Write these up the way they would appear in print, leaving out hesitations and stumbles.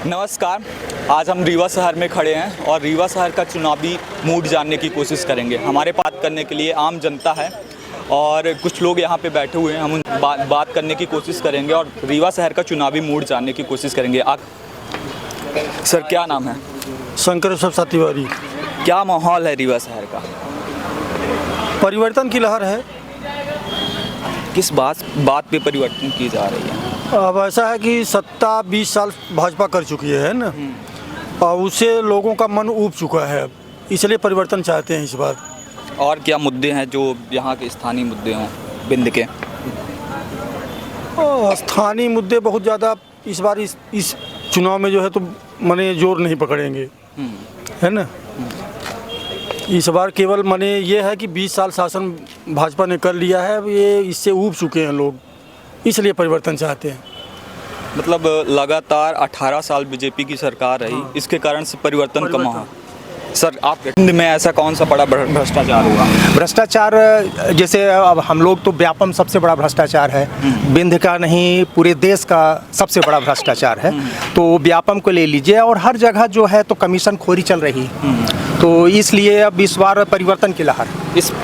नमस्कार। आज हम रीवा शहर में खड़े हैं और रीवा शहर का चुनावी मूड जानने की कोशिश करेंगे। हमारे बात करने के लिए आम जनता है और कुछ लोग यहाँ पे बैठे हुए हैं। हम उन बात करने की कोशिश करेंगे और रीवा शहर का चुनावी मूड जानने की कोशिश करेंगे। सर, क्या नाम है? शंकर प्रसाद तिवारी। क्या माहौल है रीवा शहर का? परिवर्तन की लहर है। किस बात पे परिवर्तन की जा रही है? अब ऐसा है कि सत्ता 20 साल भाजपा कर चुकी है ना, और उससे लोगों का मन ऊब चुका है, इसलिए परिवर्तन चाहते हैं इस बार। और क्या मुद्दे हैं जो यहाँ के स्थानीय मुद्दे हों बिंद के? स्थानीय मुद्दे बहुत ज़्यादा इस बार इस चुनाव में जो है तो मने जोर नहीं पकड़ेंगे, है ना। इस बार केवल मने ये है कि 20 साल शासन भाजपा ने कर लिया है, ये इससे ऊब चुके हैं लोग, इसलिए परिवर्तन चाहते हैं। मतलब लगातार 18 साल बीजेपी की सरकार रही, इसके कारण से परिवर्तन कम हुआ। सर, आप हिंद में ऐसा कौन सा बड़ा भ्रष्टाचार हुआ? भ्रष्टाचार जैसे अब हम लोग तो व्यापम सबसे बड़ा भ्रष्टाचार है, बिंद का नहीं पूरे देश का सबसे बड़ा भ्रष्टाचार है। तो व्यापम को ले लीजिए, और हर जगह जो है तो कमीशन खोरी चल रही, तो इसलिए अब इस बार परिवर्तन की लहर।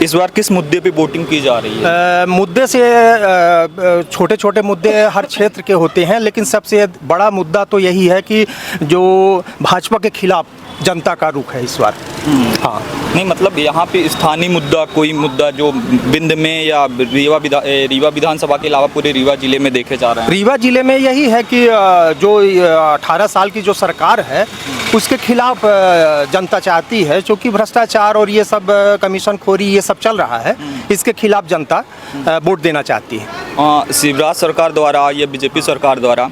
इस बार किस मुद्दे पे वोटिंग की जा रही है? मुद्दे से छोटे छोटे मुद्दे हर क्षेत्र के होते हैं, लेकिन सबसे बड़ा मुद्दा तो यही है कि जो भाजपा के खिलाफ जनता का रुख है इस बार। हाँ, नहीं मतलब यहाँ पे स्थानीय मुद्दा, कोई मुद्दा जो बिंद में या रीवा विधानसभा के अलावा पूरे रीवा जिले में देखे जा रहे हैं? रीवा जिले में यही है कि जो 18 साल की जो सरकार है उसके खिलाफ जनता चाहती है, क्योंकि भ्रष्टाचार और ये सब कमीशन खोरी ये सब चल रहा है, इसके खिलाफ जनता वोट देना चाहती है। शिवराज सरकार द्वारा या बीजेपी सरकार द्वारा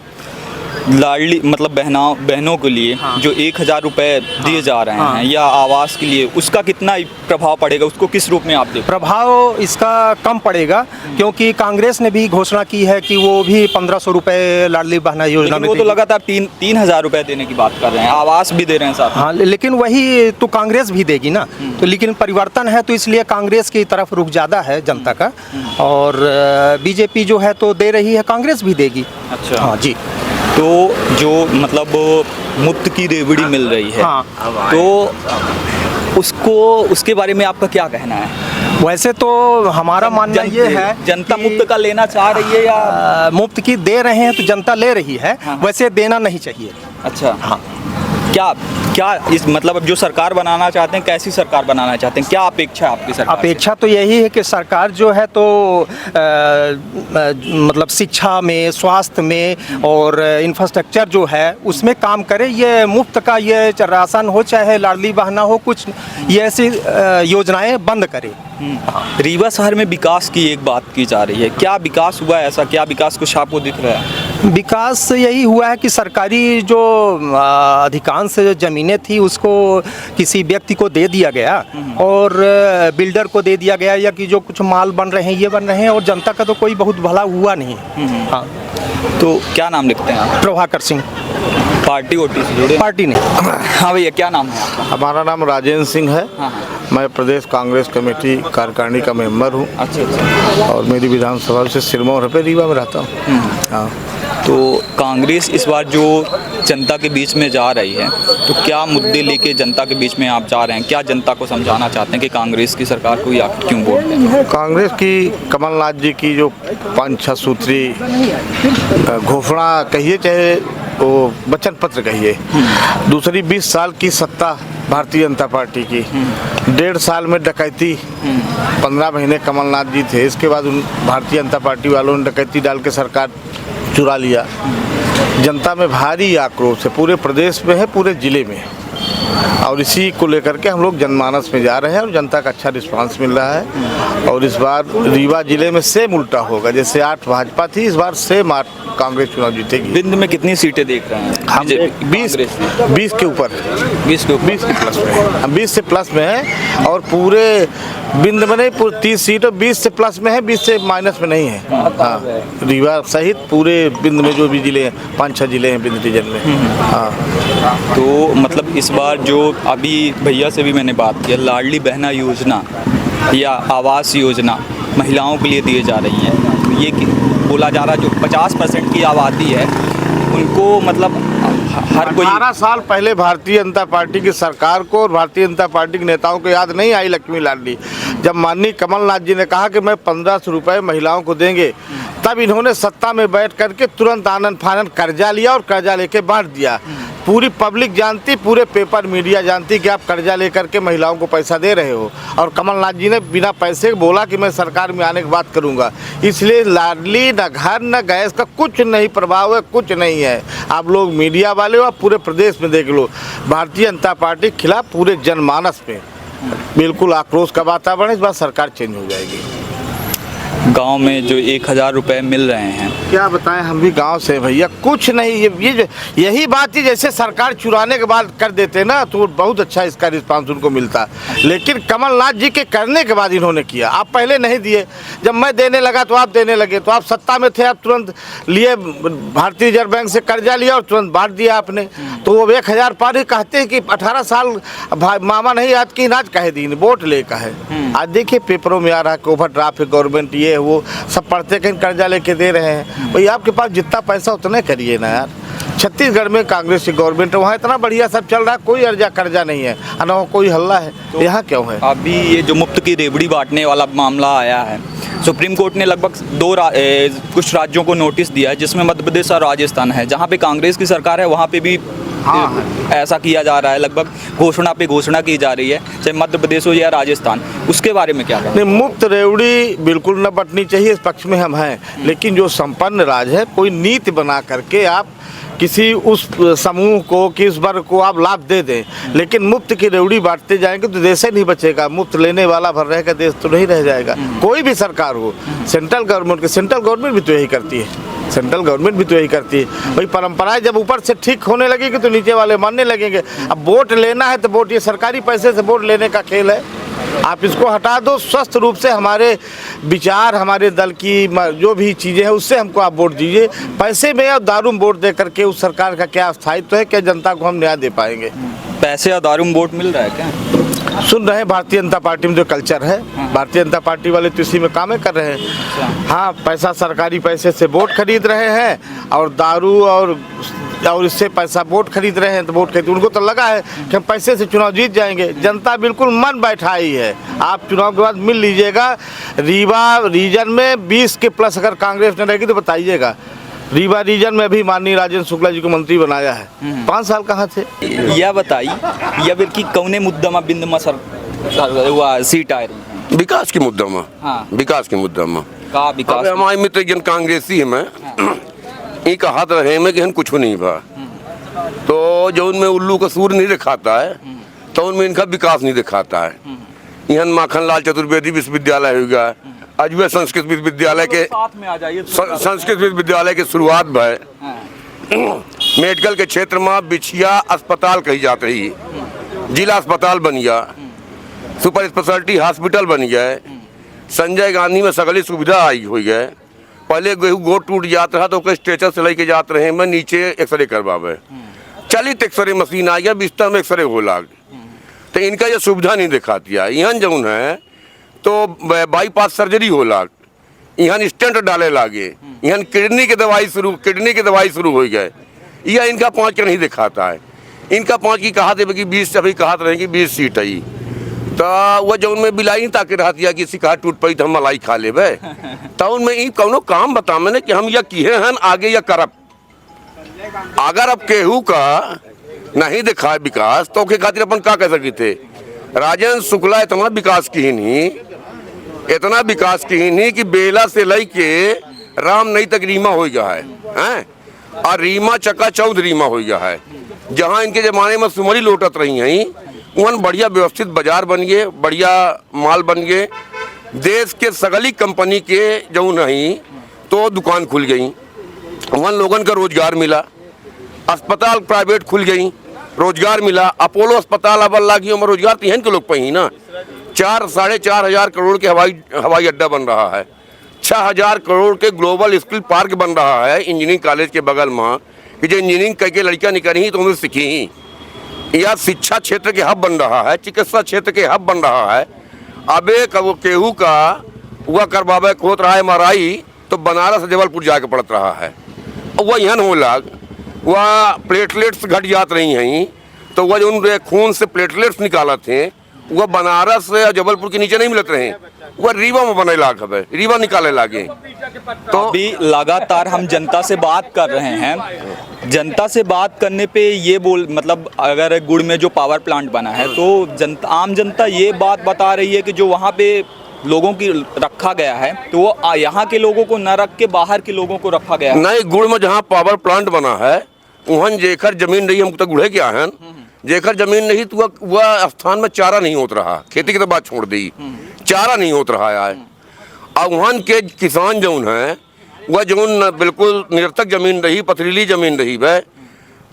लाडली मतलब बहनों के लिए जो 1000 रुपये दिए जा रहे हैं या आवास के लिए, उसका कितना प्रभाव पड़ेगा? उसको किस रूप में आप देखते? प्रभाव इसका कम पड़ेगा, क्योंकि कांग्रेस ने भी घोषणा की है कि वो भी 1500 रुपये लाडली बहना योजना में, वो तो लगातार 3000 रुपये देने की बात कर रहे हैं, आवास भी दे रहे हैं साथ। हाँ, लेकिन वही तो कांग्रेस भी देगी ना। तो लेकिन परिवर्तन है तो इसलिए कांग्रेस की तरफ रुख ज़्यादा है जनता का, और बीजेपी जो है तो दे रही है, कांग्रेस भी देगी। अच्छा, हाँ जी। तो जो मतलब मुफ्त की रेवड़ी मिल रही है, तो उसके बारे में आपका क्या कहना है? वैसे तो हमारा मानना ये है, जनता मुफ्त का लेना चाह रही है या मुफ्त की दे रहे हैं तो जनता ले रही है। वैसे देना नहीं चाहिए। अच्छा, हाँ। क्या इस मतलब अब जो सरकार बनाना चाहते हैं, कैसी सरकार बनाना चाहते हैं? क्या अपेक्षा है आपकी सरकार? अपेक्षा तो यही है कि सरकार जो है तो मतलब शिक्षा में, स्वास्थ्य में और इंफ्रास्ट्रक्चर जो है उसमें काम करे। ये मुफ्त का ये राशन हो चाहे लाडली बहना हो, कुछ ये ऐसी योजनाएं बंद करे। रीवा शहर में विकास की एक बात की जा रही है, क्या विकास हुआ है? ऐसा क्या विकास कुछ आपको दिख रहा है? विकास यही हुआ है कि सरकारी जो अधिकांश ज़मीनें थी उसको किसी व्यक्ति को दे दिया गया, और बिल्डर को दे दिया गया, या कि जो कुछ माल बन रहे हैं ये बन रहे हैं, और जनता का तो कोई बहुत भला हुआ नहीं। हाँ, तो क्या नाम लिखते हैं आप? प्रभाकर सिंह। पार्टी वोटी से जुड़े? पार्टी ने। हाँ भैया, क्या नाम है आपका? हमारा नाम राजेंद्र सिंह है। मैं प्रदेश कांग्रेस कमेटी कार्यकारिणी का मेंबर हूँ। अच्छा। और मेरी विधानसभा से सिरमौर पे रीवा में रहता हूँ। हाँ, तो कांग्रेस इस बार जो जनता के बीच में जा रही है, तो क्या मुद्दे लेके जनता के बीच में आप जा रहे हैं? क्या जनता को समझाना चाहते हैं कि कांग्रेस की सरकार को या क्यों वोट दें? कांग्रेस की कमलनाथ जी की जो 5-6 सूत्री घोषणा कहिए, चाहे वो वचन पत्र कहिए, दूसरी 20 साल की सत्ता भारतीय जनता पार्टी की, 1.5 साल में डकैती, 15 महीने कमलनाथ जी थे, इसके बाद भारतीय जनता पार्टी वालों ने डकैती डाल के सरकार चुरा लिया। जनता में भारी आक्रोश है, पूरे प्रदेश में है, पूरे जिले में, और इसी को लेकर के हम लोग जनमानस में जा रहे हैं और जनता का अच्छा रिस्पांस मिल रहा है। और इस बार रीवा जिले में सेम उल्टा होगा, जैसे 8 भाजपा थी, इस बार सेम 8 कांग्रेस चुनाव जीतेगी। बिंद में कितनी सीटें देख रहे हैं? हम 20 के ऊपर, 20 के प्लस में है। हम 20 से प्लस में है, और पूरे बिंद में नहीं, पूरे 30 सीट 20 से प्लस में है, 20 से माइनस में नहीं है। हाँ, रीवा सहित पूरे बिंद में जो भी जिले हैं, 5-6 जिले हैं बिंद रीजन में। हाँ, तो मतलब इस बार जो अभी भैया से भी मैंने बात किया, लाडली बहना योजना या आवास योजना महिलाओं के लिए दिए जा रही हैं, तो ये बोला जा रहा है जो 50% की आबादी है उनको मतलब हर कोई 18 साल पहले भारतीय जनता पार्टी की सरकार को और भारतीय जनता पार्टी के नेताओं को याद नहीं आई लक्ष्मी लाडली, जब माननीय कमलनाथ जी ने कहा कि मैं 1500 रुपये महिलाओं को देंगे, तब इन्होंने सत्ता में बैठ करके तुरंत आनंद फानंद कर्जा लिया और कर्जा लेके बांट दिया। पूरी पब्लिक जानती, पूरे पेपर मीडिया जानती कि आप कर्जा लेकर के महिलाओं को पैसा दे रहे हो, और कमलनाथ जी ने बिना पैसे बोला कि मैं सरकार में आने की बात करूंगा। इसलिए लाडली न घर न गैस का कुछ नहीं प्रभाव है, कुछ नहीं है। आप लोग मीडिया वाले हो, आप पूरे प्रदेश में देख लो, भारतीय जनता पार्टी के खिलाफ पूरे जनमानस में बिल्कुल आक्रोश का वातावरण। इस बार सरकार चेंज हो जाएगी। गांव में जो 1000 रुपये मिल रहे हैं, क्या बताएं, हम भी गांव से भैया, कुछ नहीं। यही बात है, जैसे सरकार चुराने के बाद कर देते ना तो बहुत अच्छा इसका रिस्पांस उनको मिलता, लेकिन कमलनाथ जी के करने के बाद इन्होंने किया। आप पहले नहीं दिए, जब मैं देने लगा तो आप देने लगे, तो आप सत्ता में थे, आप तुरंत लिए, भारतीय रिजर्व बैंक से कर्जा लिया और तुरंत बांट दिया आपने। तो वो 1000 पार ही कहते हैं कि 18 साल मामा नहीं याद की नाच कहे दी, वोट ले कहे। आज देखिए पेपरों में आ रहा है कि ओवर ड्राफ्ट गवर्नमेंट ये वो सब पढ़ते कहीं कर्जा लेके दे रहे हैं। भाई आपके पास जितना पैसा उतना करिए ना यार। छत्तीसगढ़ में कांग्रेस की गवर्नमेंट है, वहाँ इतना बढ़िया सब चल रहा है, कोई कर्जा नहीं है, ना कोई हल्ला है। तो यहाँ क्यों है? अभी ये जो मुफ्त की रेवड़ी बांटने वाला मामला आया है, सुप्रीम कोर्ट ने लगभग कुछ राज्यों को नोटिस दिया है, जिसमें मध्य प्रदेश और राजस्थान है। जहाँ पे कांग्रेस की सरकार है वहाँ पे भी ऐसा किया जा रहा है, लगभग घोषणा पे घोषणा की जा रही है, चाहे मध्य प्रदेश हो या राजस्थान। उसके बारे में क्या कहते हैं? मुफ्त रेवड़ी बिल्कुल न बंटनी चाहिए, इस पक्ष में हम हैं। लेकिन जो संपन्न राज्य है, कोई नीति बना करके आप किसी उस समूह को, किस वर्ग को आप लाभ दे दें, लेकिन मुफ्त की रेवड़ी बांटते जाएंगे तो देश ही नहीं बचेगा। मुफ्त लेने वाला भर रहेगा, देश तो नहीं रह जाएगा। कोई भी सरकार हो, सेंट्रल गवर्नमेंट भी तो यही करती है, सेंट्रल गवर्नमेंट भी तो यही करती है। भाई परंपराएं जब ऊपर से ठीक होने लगेगी तो नीचे वाले मानने लगेंगे। अब वोट लेना है तो वोट, ये सरकारी पैसे से वोट लेने का खेल है। आप इसको हटा दो, स्वस्थ रूप से हमारे विचार, हमारे दल की जो भी चीज़ें हैं उससे हमको आप वोट दीजिए। पैसे में या दारू में वोट दे करके उस सरकार का क्या स्थायित्व है, क्या जनता को हम न्याय दे पाएंगे? पैसे या दारू में वोट मिल रहा है क्या? सुन रहे हैं भारतीय जनता पार्टी में जो कल्चर है, भारतीय जनता पार्टी वाले तो इसी में कामें कर रहे हैं। हाँ, पैसा, सरकारी पैसे से वोट खरीद रहे हैं, और दारू और इससे पैसा वोट खरीद रहे हैं। तो वोट खरीद, उनको तो लगा है कि हम पैसे से चुनाव जीत जाएंगे। जनता बिल्कुल मन बैठाई है। आप चुनाव के बाद मिल लीजिएगा, रीवा रीजन में 20 के प्लस अगर कांग्रेस ने रहेगी तो बताइएगा। रीवा रीजन में भी माननीय राजेंद्र शुक्ला जी को मंत्री बनाया है, 5 साल कहाँ थे? यह बताई या फिर कि कौने मुद्दा में बिंद में सर सीट आ रही है? विकास के मुद्दा में। हाँ। विकास के मुद्दा में का विकास? अब हमारे मित्र जन कांग्रेसी है, मैं एक हाथ रहे में कि हम कुछ नहीं भा, तो जो उनमें उल्लू का सूर नहीं दिखाता है तो उनमें इनका विकास नहीं दिखाता है। यहाँ माखनलाल चतुर्वेदी विश्वविद्यालय होगा, अजमेर संस्कृत विश्वविद्यालय के साथ में आ जाइए। संस्कृत विश्वविद्यालय की शुरुआत भय, मेडिकल के क्षेत्र में बिछिया अस्पताल कही जाती रही, जिला अस्पताल बन गया, सुपर स्पेशलिटी हॉस्पिटल बन गया, संजय गांधी में सगली सुविधा आई हुई है। पहले गेहूँ गोट टूट जाता था तो उसके स्ट्रेचर से लेके जाते रहे, मैं नीचे एक्सरे करवावे, चलित एक्सरे मशीन आ गया, बिस्तर में एक्सरे हो लाग, तो इनका ये सुविधा नहीं दिखाती है। यहाँ जौन है तो बाईपास सर्जरी हो लाग, यहाँ स्टेंट डाले लागे, यहाँ किडनी की दवाई शुरू हो गए। यह इनका 5 का नहीं दिखाता है। इनका 5 की कहा थे कि 20, अभी कहा रहेंगे 20 सीट आई, तो वह जो उनमें बिलाई नहीं ताकि रहती है कि शिकार टूट पड़ी तो हम मलाई खा ले बे, तो उनमें ई कौनो काम बता मैंने कि हम यह किए हैं आगे या करब। अगर अब केहू का नहीं दिखा विकास तो के खातिर अपन का कह सकी थे? राजेंद्र शुक्ला इतना विकास की ही नहीं कि बेला से लेके राम नई तक रीमा हो गया है, और रीमा चक्का चौध रीमा हो गया है। जहाँ इनके जमाने में सुमरी लोटत रही हैं, वहाँ बढ़िया व्यवस्थित बाजार बन गए, बढ़िया माल बन गए। देश के सगली कंपनी के जो नहीं तो दुकान खुल गई, वहाँ लोगन का रोजगार मिला, अस्पताल प्राइवेट खुल गई, रोजगार मिला। अपोलो अस्पताल अब अल्लाह की उम्र रोजगार तीन के लोग पही ना। 4-4.5 हजार करोड़ के हवाई अड्डा बन रहा है, 6,000 करोड़ के ग्लोबल स्किल पार्क बन रहा है इंजीनियरिंग कॉलेज के बगल में, कि जो इंजीनियरिंग करके लड़कियाँ निकली ही तो उन्हें सीखी ही। या शिक्षा क्षेत्र के हब बन रहा है, चिकित्सा क्षेत्र के हब बन रहा है। अबे केहू का वह करवावे खोत रहा है MRI तो बनारस जबलपुर जाके पड़त रहा है, वह यहाँ हो लाग। वह प्लेटलेट्स घट जात रही हैं, तो वह जो खून से प्लेटलेट्स निकालत थे वह बनारस या जबलपुर के नीचे नहीं मिलत रहे, वह रीवा में बने लाग हवे, रीवा निकाले लागे। तो अभी लगातार हम जनता से बात कर रहे हैं। जनता से बात करने पे ये मतलब अगर गुड़ में जो पावर प्लांट बना है तो आम जनता ये बात बता रही है कि जो वहाँ पे लोगों की रखा गया है तो वो यहाँ के लोगों को न रख के बाहर के लोगों को रखा गया है। नहीं, गुड़ में जहाँ पावर प्लांट बना है वहाँ जेखर जमीन रही, हम तो गुड़े क्या है, जेखर जमीन नहीं तो वह स्थान में चारा नहीं होता रहा, खेती की तो बात छोड़ दी, चारा नहीं होता रहा है। और वहाँ के किसान जौन है वह जौन बिल्कुल निरर्थक जमीन रही, पथरीली जमीन रही वह,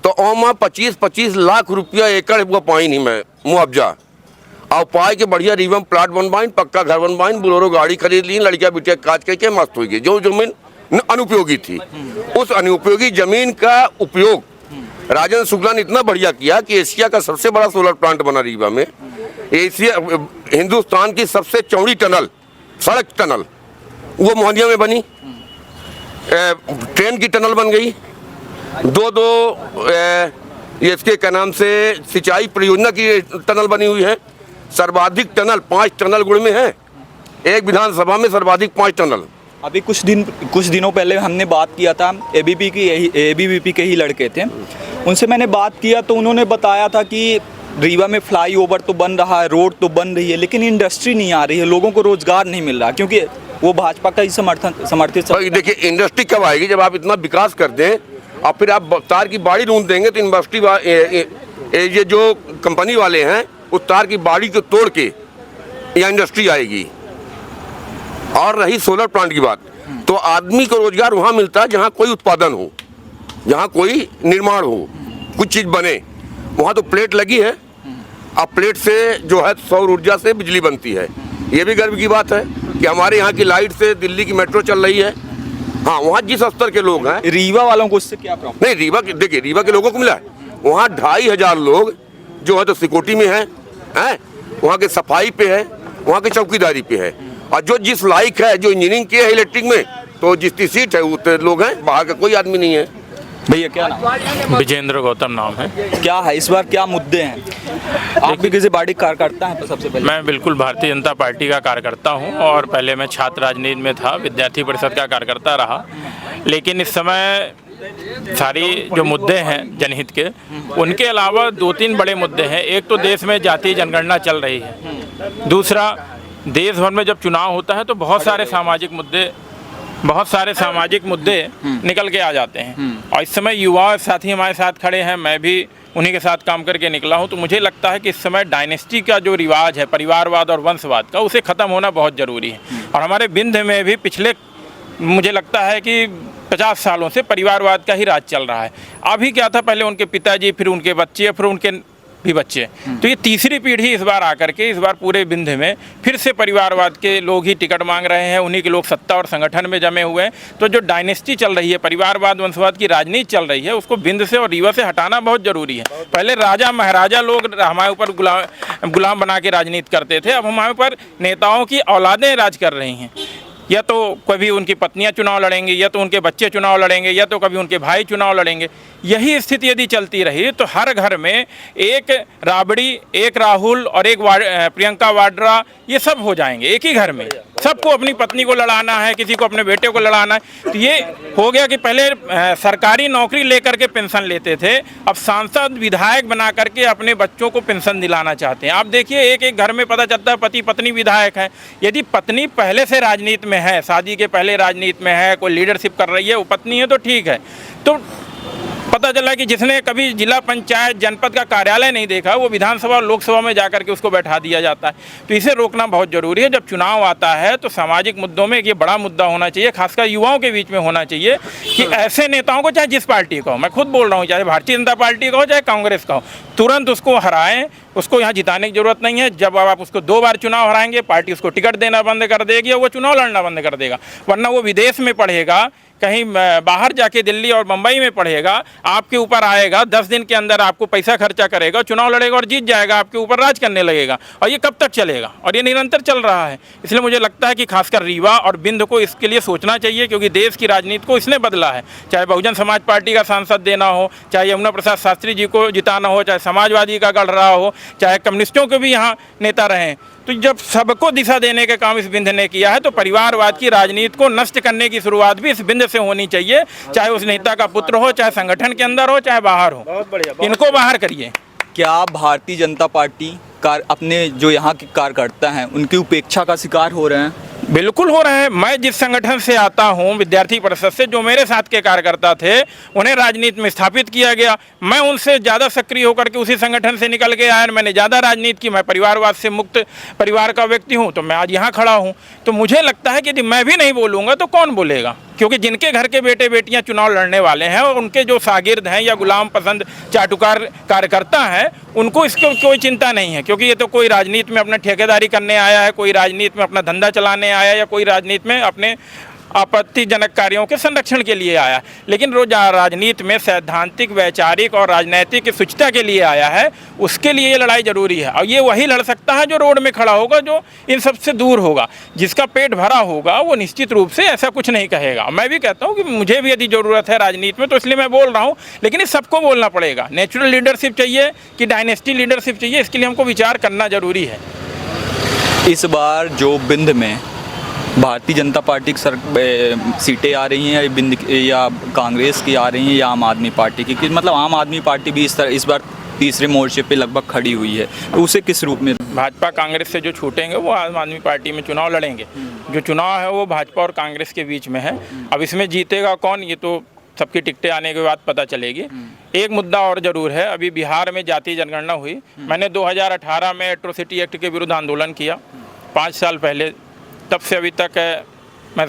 तो ओमा 25-25 लाख रुपया एकड़ वह पाई नहीं मैं मुआवजा, और पाए के बढ़िया रीवा में प्लाट बनवाइन, पक्का घर बनवाइन, बोलेरो गाड़ी खरीद ली, लड़कियां बिटिया काज करके मस्त हो गई। जो जमीन अनुपयोगी थी, उस अनुपयोगी जमीन का उपयोग राजेंद्र शुक्ला ने इतना बढ़िया किया कि एशिया का सबसे बड़ा सोलर प्लांट बना रीवा में। एशिया हिंदुस्तान की सबसे चौड़ी टनल, सड़क टनल वो मोहनिया में बनी, ट्रेन की टनल बन गई, इसके क्या नाम से सिंचाई परियोजना की टनल बनी हुई है। सर्वाधिक टनल 5 टनल गुड़ में है, एक विधानसभा में सर्वाधिक 5 टनल। अभी कुछ दिनों पहले हमने बात किया था, एबीवीपी के ही लड़के थे, उनसे मैंने बात किया तो उन्होंने बताया था कि रीवा में फ्लाईओवर तो बन रहा है, रोड तो बन रही है, लेकिन इंडस्ट्री नहीं आ रही है, लोगों को रोजगार नहीं मिल रहा, क्योंकि वो भाजपा का ही समर्थित। देखिए, इंडस्ट्री कब आएगी? जब आप इतना विकास कर दें और फिर आप तार की बाड़ी ढूंढ देंगे तो इंडस्ट्री ये जो कंपनी वाले हैं उस तार की बाड़ी को तोड़ के यहाँ इंडस्ट्री आएगी। और रही सोलर प्लांट की बात, तो आदमी को रोजगार वहाँ मिलता है जहाँ कोई उत्पादन हो, जहाँ कोई निर्माण हो, कुछ चीज़ बने। वहाँ तो प्लेट लगी है, अब प्लेट से जो है सौर ऊर्जा से बिजली बनती है। ये भी गर्व की बात है कि हमारे यहाँ की लाइट से दिल्ली की मेट्रो चल रही है। हाँ, वहाँ जिस स्तर के लोग हैं, रीवा वालों को इससे क्या प्रॉब्लम? नहीं, देखिए रीवा के लोगों को मिला है, वहाँ 2500 लोग जो है तो सिक्योरिटी में हैं, वहाँ के सफाई पे है, वहाँ के चौकीदारी पे है, और जो जिस लायक है, जो इंजीनियरिंग किया है इलेक्ट्रिक में, तो जिसकी सीट है उतने लोग हैं, बाहर का कोई आदमी नहीं है। भैया क्या नाम? विजेंद्र गौतम नाम है। क्या है इस बार, क्या मुद्दे हैं? आप भी किसी पार्टी कार्यकर्ता हैं? तो सबसे पहले मैं बिल्कुल भारतीय जनता पार्टी का कार्यकर्ता हूं, और पहले मैं छात्र राजनीति में था, विद्यार्थी परिषद का कार्यकर्ता रहा, लेकिन इस समय सारी जो मुद्दे हैं जनहित के, उनके अलावा 2-3 बड़े मुद्दे हैं। एक तो देश में जातीय जनगणना चल रही है, दूसरा देश भर में जब चुनाव होता है तो बहुत सारे सामाजिक मुद्दे निकल के आ जाते हैं, और इस समय युवा साथी हमारे साथ खड़े हैं, मैं भी उन्हीं के साथ काम करके निकला हूं। तो मुझे लगता है कि इस समय डायनेस्टी का जो रिवाज है, परिवारवाद और वंशवाद का, उसे ख़त्म होना बहुत ज़रूरी है। और हमारे विंध्य में भी पिछले मुझे लगता है कि 50 सालों से परिवारवाद का ही राज चल रहा है। अभी क्या था, पहले उनके पिताजी, फिर उनके बच्चे, फिर उनके भी बच्चे, तो ये तीसरी पीढ़ी इस बार आकर के इस बार पूरे विंध्य में फिर से परिवारवाद के लोग ही टिकट मांग रहे हैं, उन्हीं के लोग सत्ता और संगठन में जमे हुए हैं। तो जो डायनेस्टी चल रही है, परिवारवाद वंशवाद की राजनीति चल रही है, उसको विंध्य से और रीवा से हटाना बहुत ज़रूरी है। पहले राजा महाराजा लोग हमारे ऊपर गुलाम बना के राजनीति करते थे, अब हमारे ऊपर नेताओं की औलादें राज कर रही हैं। या तो कभी उनकी पत्नियां चुनाव लड़ेंगी, या तो उनके बच्चे चुनाव लड़ेंगे, या तो कभी उनके भाई चुनाव लड़ेंगे। यही स्थिति यदि चलती रही तो हर घर में एक राबड़ी, एक राहुल और एक प्रियंका वाड्रा, ये सब हो जाएंगे एक ही घर में। सबको अपनी पत्नी को लड़ाना है, किसी को अपने बेटे को लड़ाना है। तो ये हो गया कि पहले सरकारी नौकरी लेकर के पेंशन लेते थे, अब सांसद विधायक बना करके अपने बच्चों को पेंशन दिलाना चाहते हैं। आप देखिए, एक एक घर में पता चलता है पति पत्नी विधायक है। यदि पत्नी पहले से राजनीति में है, शादी के पहले राजनीति में है, कोई लीडरशिप कर रही है, वो पत्नी है तो ठीक है। तो पता चला कि जिसने कभी जिला पंचायत जनपद का कार्यालय नहीं देखा, वो विधानसभा और लोकसभा में जाकर के उसको बैठा दिया जाता है। तो इसे रोकना बहुत ज़रूरी है। जब चुनाव आता है तो सामाजिक मुद्दों में ये बड़ा मुद्दा होना चाहिए, खासकर युवाओं के बीच में होना चाहिए कि ऐसे नेताओं को, चाहे जिस पार्टी का हो, मैं खुद बोल रहा हूँ, चाहे भारतीय जनता पार्टी का हो चाहे कांग्रेस का हो, तुरंत उसको हराएं, उसको यहाँ जिताने की जरूरत नहीं है। जब आप उसको 2 बार चुनाव हराएंगे, पार्टी उसको टिकट देना बंद कर देगी और वो चुनाव लड़ना बंद कर देगा। वरना वो विदेश में पढ़ेगा, कहीं बाहर जाके दिल्ली और मुंबई में पढ़ेगा, आपके ऊपर आएगा, 10 दिन के अंदर आपको पैसा खर्चा करेगा, चुनाव लड़ेगा और जीत जाएगा, आपके ऊपर राज करने लगेगा। और ये कब तक चलेगा? और ये निरंतर चल रहा है। इसलिए मुझे लगता है कि खासकर रीवा और बिंद को इसके लिए सोचना चाहिए, क्योंकि देश की राजनीति को इसने बदला है। चाहे बहुजन समाज पार्टी का सांसद देना हो, चाहे यमुना प्रसाद शास्त्री जी को जिताना हो, चाहे समाजवादी का गढ़ रहा हो, चाहे कम्युनिस्टों के भी यहाँ नेता रहे, तो जब सबको दिशा देने का काम इस बिंद ने किया है, तो परिवारवाद की राजनीति को नष्ट करने की शुरुआत भी इस बिंद से होनी चाहिए। चाहे उस नेता का पुत्र हो, चाहे संगठन के अंदर हो, चाहे बाहर हो, इनको बाहर करिए। क्या भारतीय जनता पार्टी अपने जो यहाँ के कार्यकर्ता हैं उनकी उपेक्षा का शिकार हो रहे हैं? बिल्कुल हो रहे हैं। मैं जिस संगठन से आता हूं, विद्यार्थी परिषद से, जो मेरे साथ के कार्यकर्ता थे उन्हें राजनीति में स्थापित किया गया। मैं उनसे ज़्यादा सक्रिय होकर के उसी संगठन से निकल के आया, मैंने ज़्यादा राजनीति की। मैं परिवारवाद से मुक्त परिवार का व्यक्ति हूं, तो मैं आज यहाँ खड़ा हूं। तो मुझे लगता है कि यदि मैं भी नहीं बोलूँगा तो कौन बोलेगा? क्योंकि जिनके घर के बेटे बेटियां चुनाव लड़ने वाले हैं और उनके जो शागिर्द हैं या गुलाम पसंद चाटुकार कार्यकर्ता हैं, उनको इसको कोई चिंता नहीं है। क्योंकि ये तो कोई राजनीति में अपना ठेकेदारी करने आया है, कोई राजनीति में अपना धंधा चलाने आया है, या कोई राजनीति में अपने आपत्तिजनक कार्यों के संरक्षण के लिए आया। लेकिन रोज राजनीति में सैद्धांतिक, वैचारिक और राजनैतिक शुचिता के लिए आया है। उसके लिए ये लड़ाई जरूरी है। और ये वही लड़ सकता है जो रोड में खड़ा होगा, जो इन सबसे दूर होगा। जिसका पेट भरा होगा वो निश्चित रूप से ऐसा कुछ नहीं कहेगा। मैं भी कहता हूँ कि मुझे भी यदि ज़रूरत है राजनीति में, तो इसलिए मैं बोल रहा हूँ। लेकिन इस सबको बोलना पड़ेगा। नेचुरल लीडरशिप चाहिए कि डायनेस्टी लीडरशिप चाहिए, इसके लिए हमको विचार करना जरूरी है। इस बार जो बिंद में भारतीय जनता पार्टी की सीटें आ रही हैं, या बिंद या कांग्रेस की आ रही हैं, या आम आदमी पार्टी की, मतलब आम आदमी पार्टी भी इस बार तीसरे मोर्चे पे लगभग खड़ी हुई है, तो उसे किस रूप में? भाजपा कांग्रेस से जो छूटेंगे वो आम आदमी पार्टी में चुनाव लड़ेंगे। जो चुनाव है वो भाजपा और कांग्रेस के बीच में है। अब इसमें जीतेगा कौन, ये तो सबकी टिकटें आने के बाद पता चलेगी। एक मुद्दा और ज़रूर है, अभी बिहार में जातीय जनगणना हुई। मैंने 2018 में एट्रोसिटी एक्ट के विरुद्ध आंदोलन किया, 5 साल पहले। तब से अभी तक मैं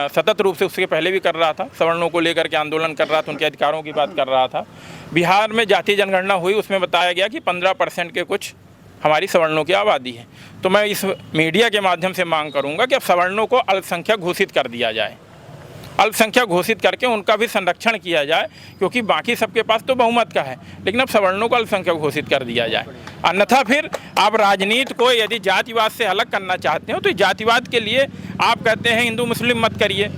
सतत रूप से, उसके पहले भी कर रहा था, सवर्णों को लेकर के आंदोलन कर रहा था, उनके अधिकारों की बात कर रहा था। बिहार में जातीय जनगणना हुई, उसमें बताया गया कि 15% के कुछ हमारी सवर्णों की आबादी है। तो मैं इस मीडिया के माध्यम से मांग करूंगा कि अब सवर्णों को अल्पसंख्यक घोषित कर दिया जाए, अल्पसंख्यक घोषित करके उनका भी संरक्षण किया जाए। क्योंकि बाकी सबके पास तो बहुमत का है, लेकिन अब सवर्णों को अल्पसंख्यक घोषित कर दिया जाए। अन्यथा फिर आप राजनीति को यदि जातिवाद से अलग करना चाहते हो, तो जातिवाद के लिए आप कहते हैं हिंदू मुस्लिम मत करिए,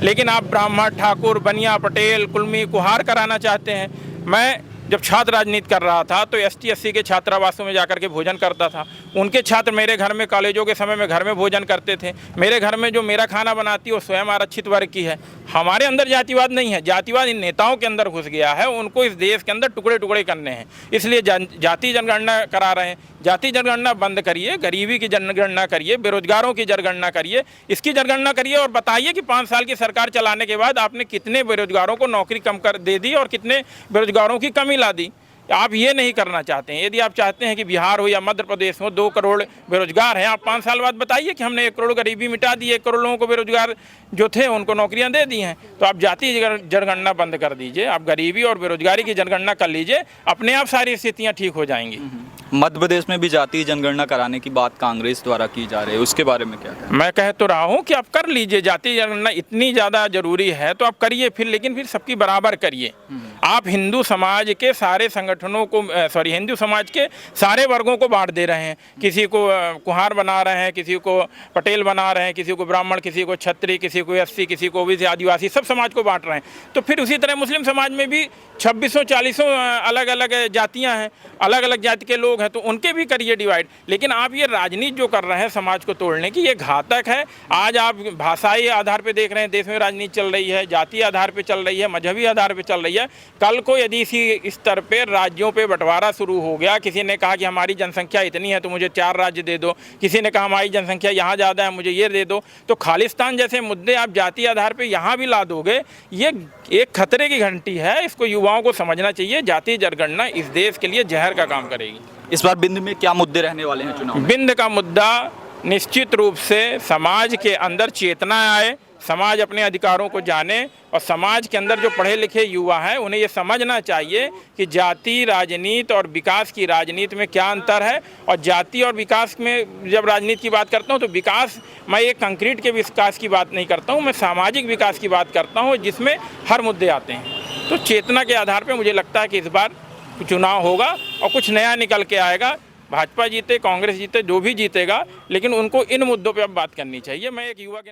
लेकिन आप ब्राह्मण, ठाकुर, बनिया, पटेल, कुलमी, कुहार कराना चाहते हैं। मैं जब छात्र राजनीति कर रहा था तो ST SC के छात्रावासों में जाकर के भोजन करता था। उनके छात्र मेरे घर में, कॉलेजों के समय में घर में भोजन करते थे। मेरे घर में जो मेरा खाना बनाती है वो स्वयं आरक्षित वर्ग की है। हमारे अंदर जातिवाद नहीं है, जातिवाद इन नेताओं के अंदर घुस गया है। उनको इस देश के अंदर टुकड़े टुकड़े करने हैं, इसलिए जाति जनगणना करा रहे हैं। जाति जनगणना बंद करिए, गरीबी की जनगणना करिए, बेरोजगारों की जनगणना करिए, इसकी जनगणना करिए और बताइए कि 5 साल की सरकार चलाने के बाद आपने कितने बेरोजगारों को नौकरी कम कर दे दी और कितने बेरोजगारों की कमी ला दी। आप ये नहीं करना चाहते हैं। यदि आप चाहते हैं कि बिहार हो या मध्य प्रदेश हो 2 करोड़ बेरोजगार हैं, आप 5 साल बाद बताइए कि हमने 1 करोड़ गरीबी मिटा दी, 1 करोड़ लोगों को बेरोजगार जो थे उनको नौकरियां दे दी हैं। तो आप जाति जनगणना बंद कर दीजिए, आप गरीबी और बेरोजगारी की जनगणना कर लीजिए, अपने आप सारी स्थितियाँ ठीक हो जाएंगी। मध्य प्रदेश में भी जातीय जनगणना कराने की बात कांग्रेस द्वारा की जा रही है, उसके बारे में क्या कहें? मैं कह तो रहा हूँ कि आप कर लीजिए, जातीय जनगणना इतनी ज़्यादा जरूरी है तो आप करिए फिर, लेकिन फिर सबकी बराबर करिए। आप हिंदू समाज के सारे संगठनों को, हिंदू समाज के सारे वर्गों को बांट दे रहे हैं। किसी को कुहार बना रहे हैं, किसी को पटेल बना रहे हैं, किसी को ब्राह्मण, किसी को क्षत्रिय, किसी को SC, किसी को OBC, आदिवासी, सब समाज को बांट रहे हैं। तो फिर उसी तरह मुस्लिम समाज में भी 2640 अलग अलग जातियाँ हैं, अलग अलग जाति के लोग हैं, तो उनके भी करिए डिवाइड। लेकिन आप ये राजनीति जो कर रहे हैं समाज को तोड़ने की, ये घातक है। आज आप भाषाई आधार पे देख रहे हैं देश में राजनीति चल रही है, जातीय आधार पे चल रही है, मजहबी आधार पे चल रही है। कल को यदि इसी स्तर पे राज्यों पे बंटवारा शुरू हो गया, किसी ने कहा कि हमारी जनसंख्या इतनी है तो मुझे 4 राज्य दे दो, किसी ने कहा हमारी जनसंख्या यहाँ ज़्यादा है मुझे ये दे दो, तो खालिस्तान जैसे मुद्दे आप जातीय आधार पर यहाँ भी ला दोगे, ये एक खतरे की घंटी है। इसको युवाओं को समझना चाहिए। जातीय जनगणना इस देश के लिए जहर का काम करेगी। इस बार बिंद में क्या मुद्दे रहने वाले हैं चुनाव में? बिंद का मुद्दा निश्चित रूप से समाज के अंदर चेतना आए, समाज अपने अधिकारों को जाने और समाज के अंदर जो पढ़े लिखे युवा हैं उन्हें ये समझना चाहिए कि जाति राजनीति और विकास की राजनीति में क्या अंतर है। और जाति और विकास में जब राजनीति की बात करता हूँ तो विकास, मैं एक कंक्रीट के विकास की बात नहीं करता हूँ, मैं सामाजिक विकास की बात करता हूँ जिसमें हर मुद्दे आते हैं। तो चेतना के आधार पर मुझे लगता है कि इस बार चुनाव होगा और कुछ नया निकल के आएगा। भाजपा जीते, कांग्रेस जीते, जो भी जीतेगा, लेकिन उनको इन मुद्दों पे अब बात करनी चाहिए। मैं एक युवा के